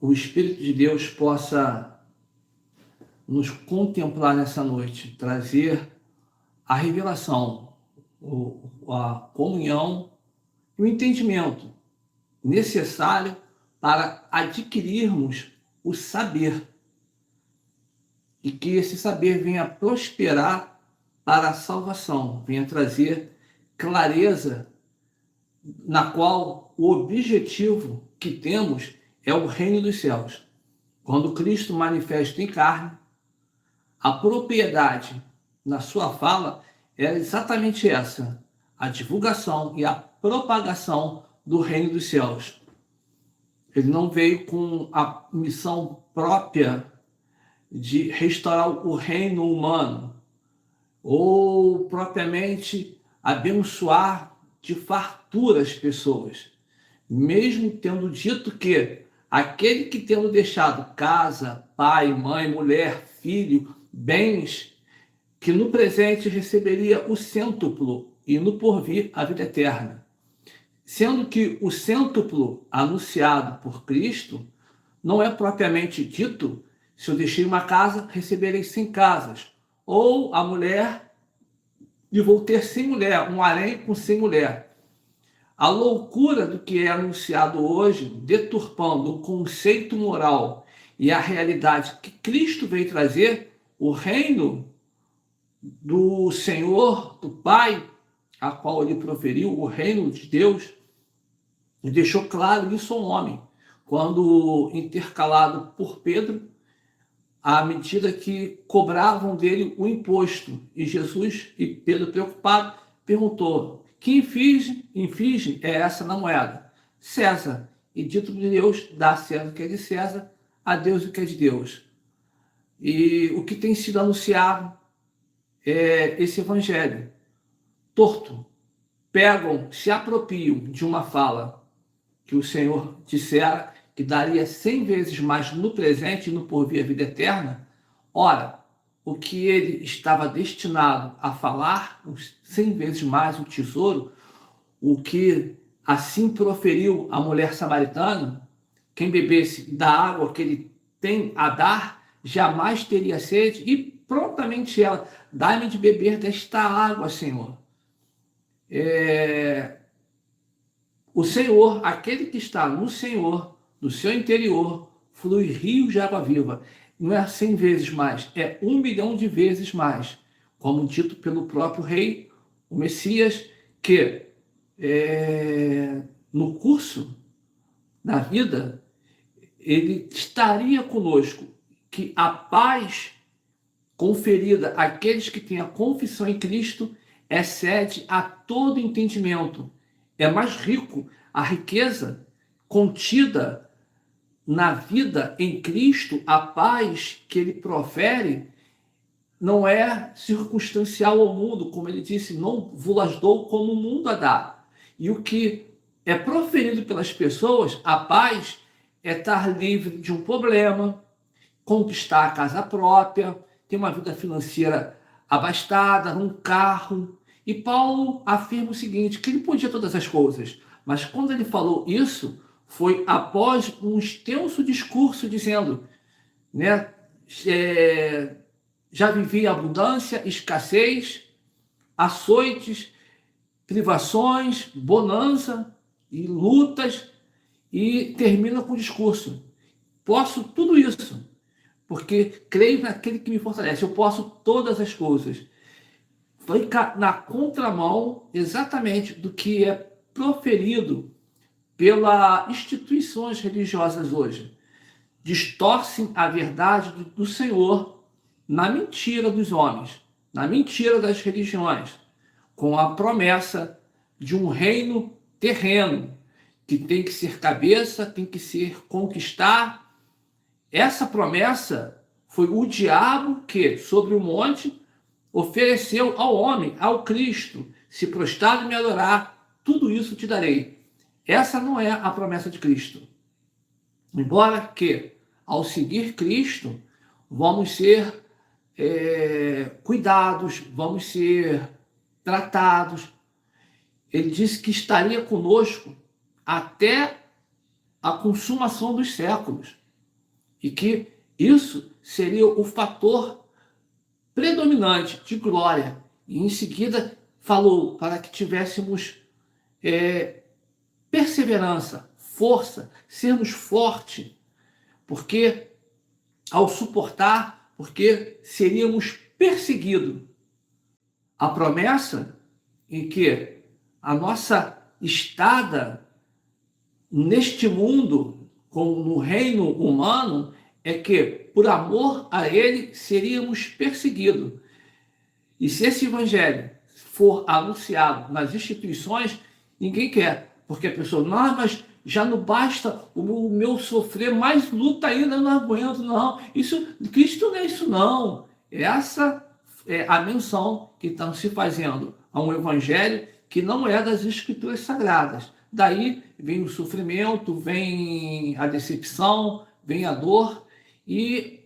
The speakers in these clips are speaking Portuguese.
o Espírito de Deus possa nos contemplar nessa noite, trazer a revelação, a comunhão e o entendimento necessário para adquirirmos o saber e que esse saber venha prosperar para a salvação, venha trazer clareza na qual o objetivo que temos é o reino dos céus. Quando Cristo manifesta em carne, a propriedade na sua fala era exatamente essa: a divulgação e a propagação do reino dos céus. Ele não veio com a missão própria de restaurar o reino humano ou propriamente abençoar de fartura as pessoas, mesmo tendo dito que aquele que tendo deixado casa, pai, mãe, mulher, filho, bens, que no presente receberia o cêntuplo e no porvir a vida eterna. Sendo que o cêntuplo anunciado por Cristo não é propriamente dito: se eu deixei uma casa, receberei 100 casas. Ou a mulher, e vou ter 100 mulheres, um harém com 100 mulheres. A loucura do que é anunciado hoje, deturpando o conceito moral e a realidade que Cristo veio trazer, o reino do Senhor, do Pai, a qual ele proferiu, o reino de Deus, e deixou claro isso ao homem, quando intercalado por Pedro, à medida que cobravam dele o imposto. E Jesus, e Pedro preocupado, perguntou: que inflige é essa na moeda? César. E dito de Deus, dá a César o que é de César, a Deus o que é de Deus. E o que tem sido anunciado é esse evangelho torto. Pegam, se apropriam de uma fala que o Senhor dissera que daria 100 vezes mais no presente e no porvir a vida eterna. Ora, o que ele estava destinado a falar, 100 vezes mais o tesouro, o que assim proferiu a mulher samaritana: quem bebesse da água que ele tem a dar, jamais teria sede, e prontamente ela: dai-me de beber desta água, Senhor. O Senhor, aquele que está no Senhor, no seu interior, flui rios de água viva. Não é 100 vezes mais, é 1 milhão de vezes mais. Como dito pelo próprio rei, o Messias, que no curso da vida, ele estaria conosco, que a paz conferida àqueles que têm a confissão em Cristo excede a todo entendimento. É mais rico a riqueza contida na vida em Cristo, a paz que ele profere não é circunstancial ao mundo, como ele disse: não vos dou como o mundo a dá. E o que é proferido pelas pessoas, a paz, é estar livre de um problema, conquistar a casa própria, ter uma vida financeira abastada, um carro. E Paulo afirma o seguinte, que ele podia todas as coisas, mas quando ele falou isso, foi após um extenso discurso dizendo, né, já vivi abundância, escassez, açoites, privações, bonança e lutas, e termina com o discurso: posso tudo isso, porque creio naquele que me fortalece. Eu posso todas as coisas. Vai na contramão exatamente do que é proferido pelas instituições religiosas hoje. Distorcem a verdade do Senhor na mentira dos homens, na mentira das religiões, com a promessa de um reino terreno, que tem que ser cabeça, tem que ser conquistar. Essa promessa foi o diabo que, sobre o monte, ofereceu ao homem, ao Cristo: se prostrado e me adorar, tudo isso te darei. Essa não é a promessa de Cristo. Embora que, ao seguir Cristo, vamos ser cuidados, vamos ser tratados. Ele disse que estaria conosco até a consumação dos séculos. e que isso seria o fator predominante de glória. E em seguida falou para que tivéssemos perseverança, força, sermos fortes, porque ao suportar, porque seríamos perseguidos. A promessa em que a nossa estada neste mundo, como no reino humano, é que, por amor a ele, seríamos perseguidos. E se esse evangelho for anunciado nas instituições, ninguém quer, porque a pessoa, não, mas já não basta o meu sofrer, mais luta ainda, eu não aguento, não. Isso, Cristo não é isso, não. Essa é a menção que estão se fazendo a um evangelho que não é das escrituras sagradas. Daí vem o sofrimento, vem a decepção, vem a dor e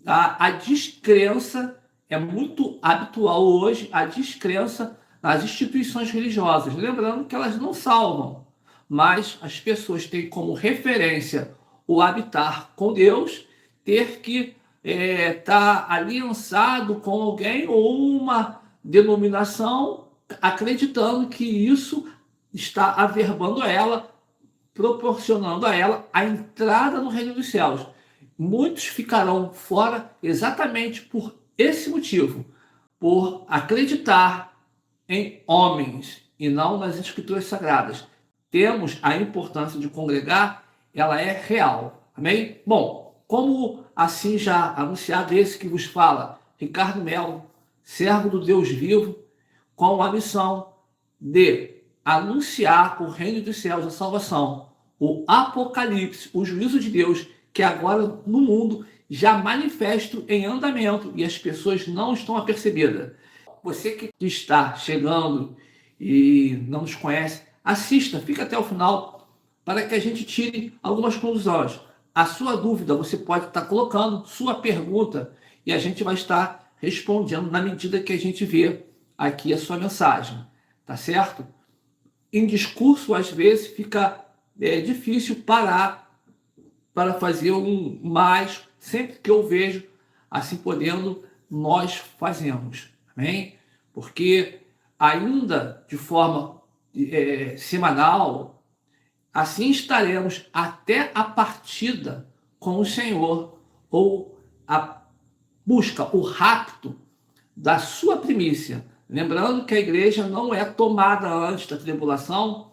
a descrença. É muito habitual hoje a descrença nas instituições religiosas, lembrando que elas não salvam, mas as pessoas têm como referência o habitar com Deus, ter que estar aliançado com alguém ou uma denominação, acreditando que isso está averbando a ela, proporcionando a ela a entrada no reino dos céus. Muitos ficarão fora exatamente por esse motivo, por acreditar em homens e não nas escrituras sagradas. Temos a importância de congregar, ela é real. Amém? Bom, como assim já anunciado, esse que vos fala, Ricardo Melo, servo do Deus vivo, com a missão de anunciar o reino dos céus, a salvação, o apocalipse, o juízo de Deus, que agora no mundo já manifesto em andamento e as pessoas não estão apercebidas. Você que está chegando e não nos conhece, assista, fica até o final para que a gente tire algumas conclusões. A sua dúvida você pode estar colocando, sua pergunta, e a gente vai estar respondendo na medida que a gente vê aqui a sua mensagem, tá certo? Em discurso, às vezes, fica difícil parar para fazer mais, sempre que eu vejo assim podendo, nós fazemos, amém? Porque ainda de forma semanal, assim estaremos até a partida com o Senhor, ou a busca, o rapto da sua primícia. Lembrando que a igreja não é tomada antes da tribulação,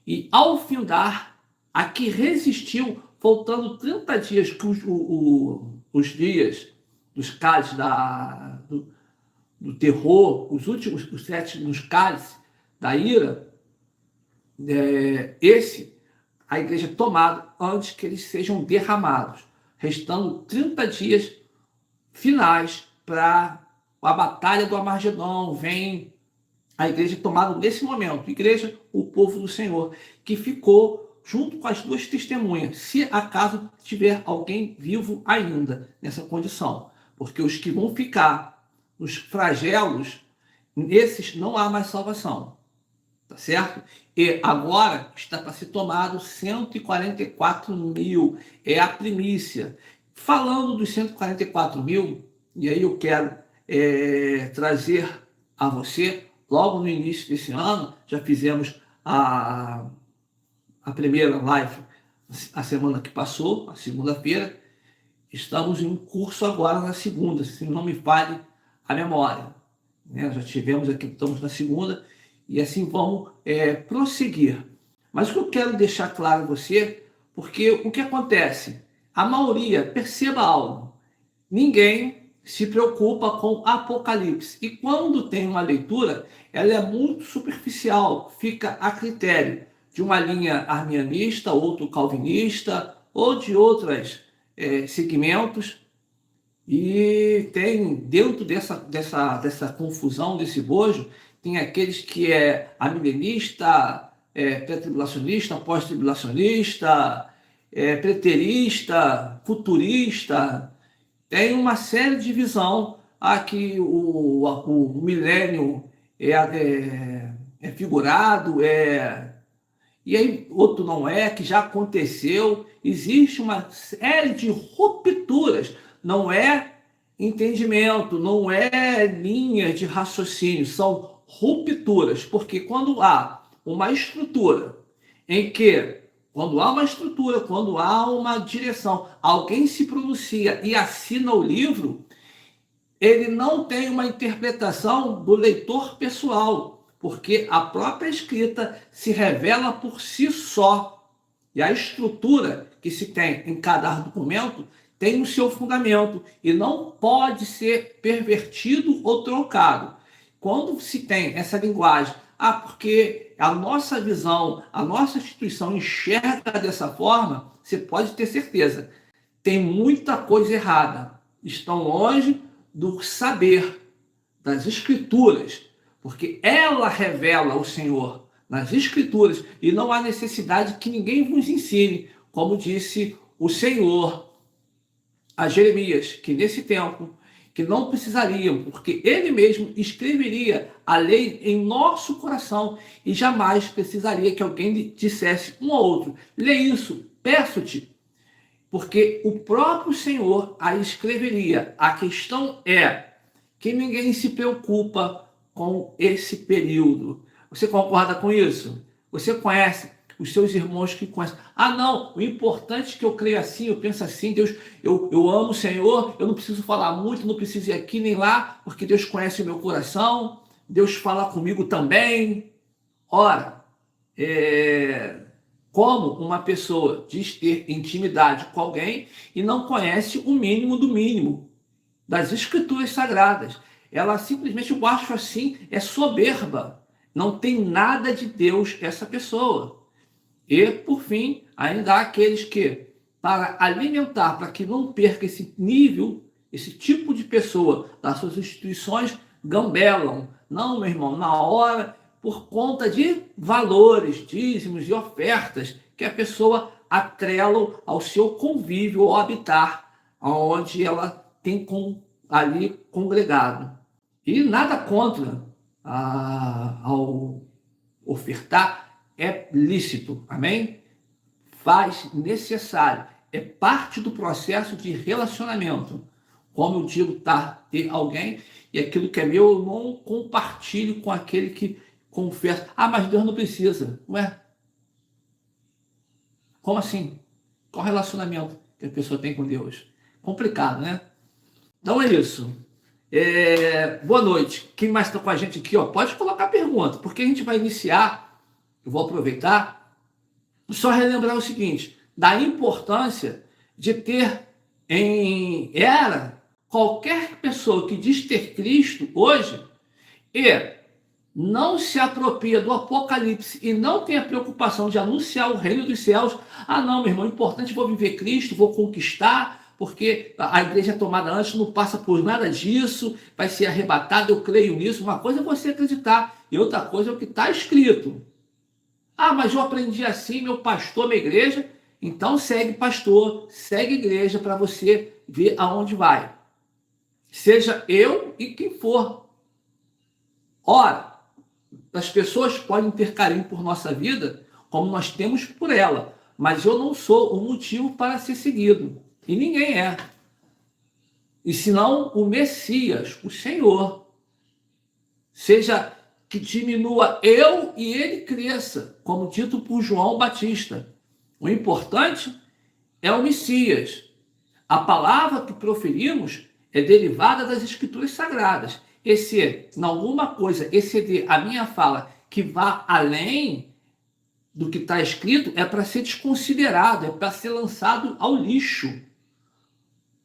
e ao findar, a que resistiu, faltando 30 dias, que os dias dos cálices do terror, os últimos, os 7 nos cálices da ira, a igreja é tomada antes que eles sejam derramados, restando 30 dias finais para a batalha do Armagedon. Vem a igreja tomada nesse momento, igreja, o povo do Senhor, que ficou junto com as duas testemunhas, se acaso tiver alguém vivo ainda nessa condição. Porque os que vão ficar nos flagelos, nesses não há mais salvação. Tá certo? E agora está para ser tomado 144 mil, é a primícia. Falando dos 144 mil, e aí eu quero trazer a você, logo no início desse ano, já fizemos a primeira live a semana que passou, a segunda-feira, estamos em um curso agora na segunda, se não me falhe a memória. Já tivemos aqui, estamos na segunda, e assim vamos prosseguir. Mas o que eu quero deixar claro a você, porque o que acontece? A maioria, perceba algo, ninguém se preocupa com Apocalipse. E quando tem uma leitura, ela é muito superficial, fica a critério de uma linha arminianista, outro calvinista, ou de outros segmentos. E tem, dentro dessa confusão, desse bojo, tem aqueles que é amilenista, pré-tribulacionista, pós-tribulacionista, preterista, futurista. Tem uma série de divisão. Aqui o milênio é figurado, e aí outro não é, que já aconteceu. Existe uma série de rupturas, não é entendimento, não é linha de raciocínio, são rupturas, porque quando há uma estrutura em que, quando há uma estrutura, quando há uma direção, alguém se pronuncia e assina o livro, ele não tem uma interpretação do leitor pessoal, porque a própria escrita se revela por si só. E a estrutura que se tem em cada documento tem o seu fundamento e não pode ser pervertido ou trocado. Quando se tem essa linguagem, porque a nossa visão, a nossa instituição enxerga dessa forma, você pode ter certeza, tem muita coisa errada. Estão longe do saber das Escrituras, porque ela revela o Senhor nas Escrituras e não há necessidade que ninguém vos ensine, como disse o Senhor a Jeremias, que nesse tempo, que não precisariam, porque ele mesmo escreveria a lei em nosso coração e jamais precisaria que alguém dissesse um ao outro: lê isso, peço-te, porque o próprio Senhor a escreveria. A questão é que ninguém se preocupa com esse período. Você concorda com isso? Você conhece os seus irmãos que conhecem? Ah, não, o importante é que eu creio assim, eu penso assim, Deus, eu amo o Senhor, eu não preciso falar muito, não preciso ir aqui nem lá, porque Deus conhece o meu coração, Deus fala comigo também. Ora, como uma pessoa diz ter intimidade com alguém e não conhece o mínimo do mínimo das Escrituras Sagradas? Ela simplesmente, eu acho assim, é soberba. Não tem nada de Deus essa pessoa. E, por fim, ainda há aqueles que, para alimentar, para que não perca esse nível, esse tipo de pessoa das suas instituições, gambelam. Não, meu irmão, na hora, por conta de valores, dízimos e ofertas que a pessoa atrela ao seu convívio, ao habitar, onde ela tem ali congregado. E nada contra ao ofertar, é lícito, amém? Faz necessário, é parte do processo de relacionamento. Como eu digo, ter alguém e aquilo que é meu eu não compartilho com aquele que confessa. Ah, mas Deus não precisa. Ué, como assim? Qual relacionamento que a pessoa tem com Deus? Complicado, né? Então é isso. Boa noite. Quem mais está com a gente aqui? Ó, pode colocar pergunta, porque a gente vai iniciar. Eu vou aproveitar, só relembrar o seguinte, da importância de ter qualquer pessoa que diz ter Cristo hoje e não se apropria do Apocalipse e não tem a preocupação de anunciar o reino dos céus. Ah, não, meu irmão, é importante, vou viver Cristo, vou conquistar, porque a igreja é tomada antes, não passa por nada disso, vai ser arrebatado, eu creio nisso. Uma coisa é você acreditar e outra coisa é o que está escrito. Ah, mas eu aprendi assim, meu pastor, minha igreja. Então segue pastor, segue igreja para você ver aonde vai. Seja eu e quem for. Ora, as pessoas podem ter carinho por nossa vida, como nós temos por ela. Mas eu não sou o motivo para ser seguido. E ninguém é. E senão o Messias, o Senhor, seja que diminua eu e ele cresça, como dito por João Batista. O importante é o Messias. A palavra que proferimos é derivada das Escrituras Sagradas. E se, em alguma coisa, exceder a minha fala que vá além do que está escrito, é para ser desconsiderado, é para ser lançado ao lixo.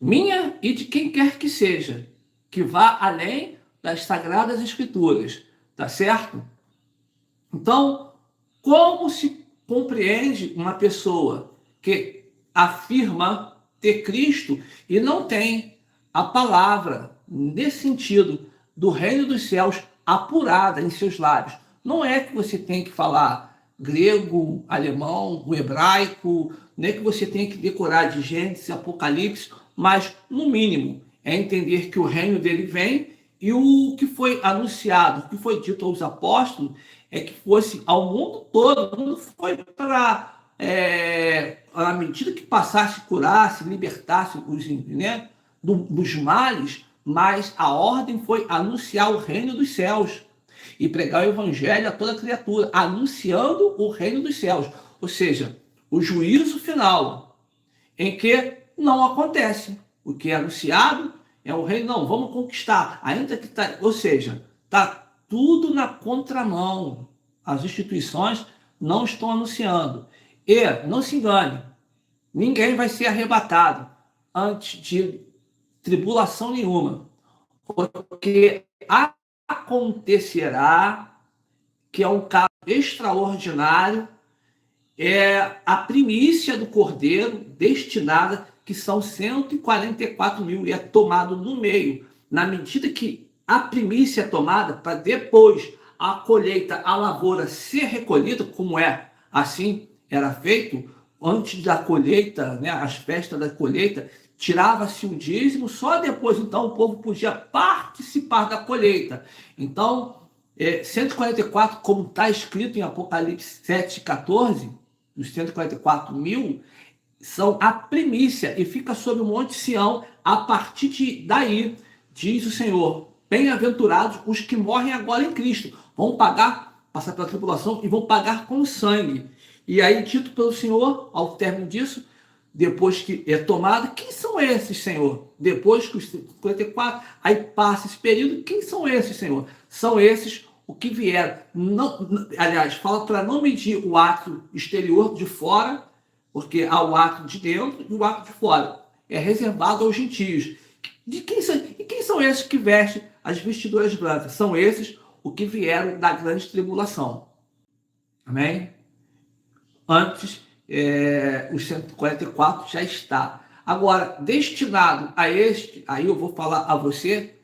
Minha e de quem quer que seja, que vá além das Sagradas Escrituras. Tá certo? Então, como se compreende uma pessoa que afirma ter Cristo e não tem a palavra, nesse sentido, do reino dos céus apurada em seus lábios? Não é que você tem que falar grego, alemão, o hebraico, não é que você tem que decorar de Gênesis, Apocalipse, mas, no mínimo, é entender que o reino dele vem E o que foi anunciado, o que foi dito aos apóstolos, é que fosse ao mundo todo. Não foi para, à medida que passasse, curasse, libertasse os, né, dos males, mas a ordem foi anunciar o reino dos céus e pregar o evangelho a toda criatura, anunciando o reino dos céus. Ou seja, o juízo final, em que não acontece. O que é anunciado é o reino, não, vamos conquistar, ainda que está, ou seja, está tudo na contramão. As instituições não estão anunciando. E, não se engane, ninguém vai ser arrebatado antes de tribulação nenhuma, porque acontecerá, que é um caso extraordinário, é a primícia do cordeiro destinada, que são 144 mil, e é tomado no meio, na medida que a primícia é tomada, para depois a colheita, a lavoura ser recolhida, como é assim era feito antes da colheita, né, as festas da colheita, tirava-se o dízimo, só depois então o povo podia participar da colheita. Então, 144, como está escrito em Apocalipse 7,14, os 144 mil, são a primícia e fica sobre o Monte Sião. A partir daí, diz o Senhor, bem-aventurados os que morrem agora em Cristo, vão pagar, passar pela tribulação e vão pagar com sangue. E aí, dito pelo Senhor, ao término disso, depois que é tomado, quem são esses, Senhor? Depois que os 54, aí passa esse período, quem são esses, Senhor? São esses o que vieram. Não, aliás, fala para não medir o ato exterior de fora, porque há o ato de dentro e o ato de fora. É reservado aos gentios. E quem são esses que vestem as vestiduras brancas? São esses o que vieram da grande tribulação. Amém? Antes, os 144 já está. Agora, destinado a este, aí eu vou falar a você,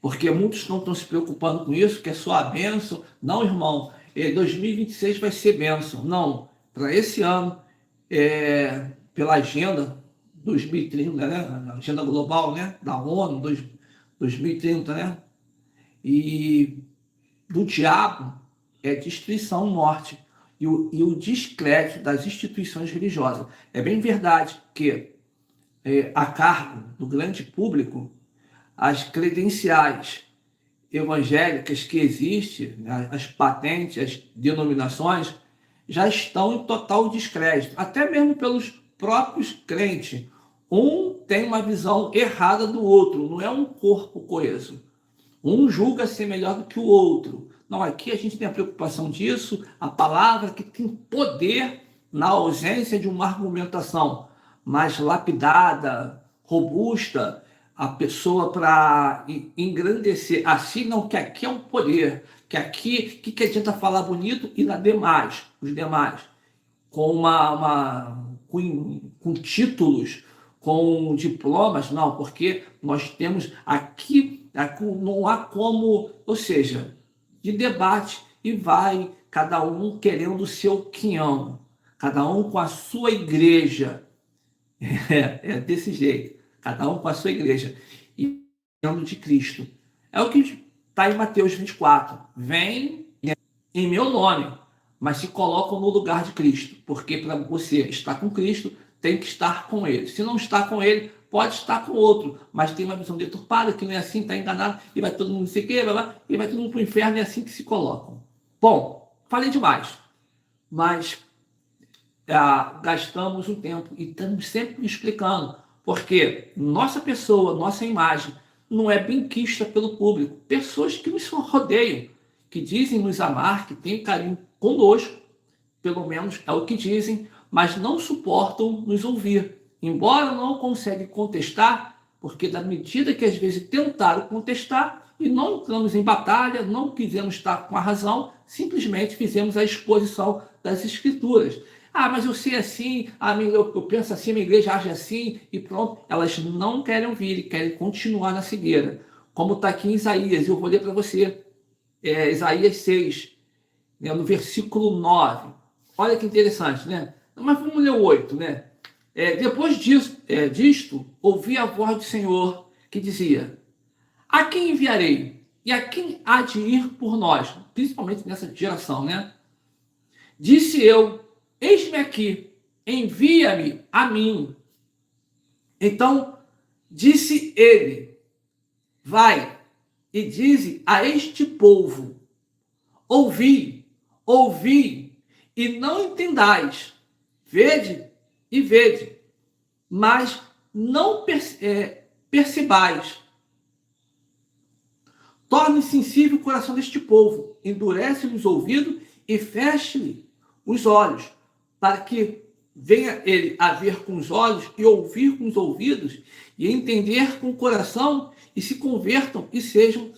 porque muitos não estão se preocupando com isso, que é só a bênção. Não, irmão, 2026 vai ser bênção. Não, para esse ano, pela agenda 2030, né? A agenda global, né? Da ONU, 2030, né? E do diabo é destruição, morte e o descrédito das instituições religiosas. É bem verdade que, a cargo do grande público, as credenciais evangélicas que existem, né, as patentes, as denominações, já estão em total descrédito, até mesmo pelos próprios crentes. Um tem uma visão errada do outro, não é um corpo coeso. Um julga ser melhor do que o outro. Não, aqui a gente tem a preocupação disso, a palavra que tem poder na ausência de uma argumentação mais lapidada, robusta, a pessoa para engrandecer. Assim, não, que aqui é um poder, que aqui, que adianta falar bonito e os demais, com com títulos, com diplomas, não, porque nós temos aqui não há como, ou seja, de debate, e vai cada um querendo o seu quinhão, cada um com a sua igreja. É desse jeito, cada um com a sua igreja, e dentro de Cristo. É o que está em Mateus 24. Vem em meu nome, mas se colocam no lugar de Cristo, porque para você estar com Cristo, tem que estar com Ele. Se não está com Ele, pode estar com outro, mas tem uma visão deturpada, que não é assim, está enganado, e vai todo mundo se quebrar, e vai todo mundo para o inferno, e é assim que se colocam. Bom, falei demais, mas gastamos o tempo e estamos sempre explicando, porque nossa pessoa, nossa imagem, não é benquista pelo público. Pessoas que nos rodeiam, que dizem nos amar, que têm carinho conosco, pelo menos é o que dizem, mas não suportam nos ouvir. Embora não conseguem contestar, porque da medida que às vezes tentaram contestar e não entramos em batalha, não quisemos estar com a razão, simplesmente fizemos a exposição das escrituras. Ah, mas eu sei assim, eu penso assim, a minha igreja age assim, e pronto. Elas não querem ouvir, querem continuar na cegueira. Como está aqui em Isaías, eu vou ler para você. Isaías 6, né, no versículo 9. Olha que interessante, né? Mas vamos ler o 8, né? Depois disto, ouvi a voz do Senhor que dizia: a quem enviarei? E a quem há de ir por nós? Principalmente nessa geração, né? Disse eu, eis-me aqui, envia-me a mim. Então, disse ele, vai e dize a este povo, ouvi, ouvi, e não entendais, vede e vede, mas não percebais. Torne sensível o coração deste povo, endurece-lhe os ouvidos e feche-lhe os olhos, para que venha ele a ver com os olhos e ouvir com os ouvidos e entender com o coração e se convertam e sejam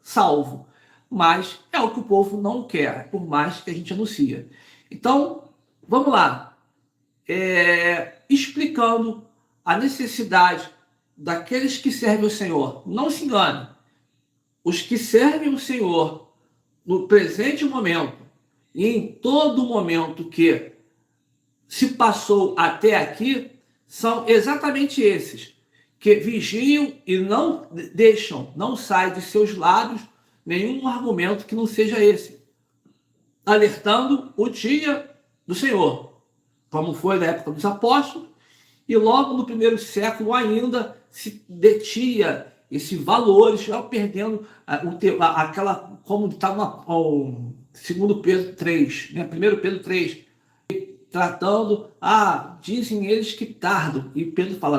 salvos. Mas é o que o povo não quer, por mais que a gente anuncia. Então, vamos lá. Explicando a necessidade daqueles que servem o Senhor. Não se engane. Os que servem o Senhor no presente momento e em todo momento que se passou até aqui, são exatamente esses, que vigiam e não deixam, não sai de seus lábios nenhum argumento que não seja esse, alertando o dia do Senhor, como foi na época dos apóstolos, e logo no primeiro século ainda se detinha esse valores, já perdendo aquela, como está no segundo Pedro 3, né? 1 Pedro 3, tratando, dizem eles que tardam, e Pedro fala,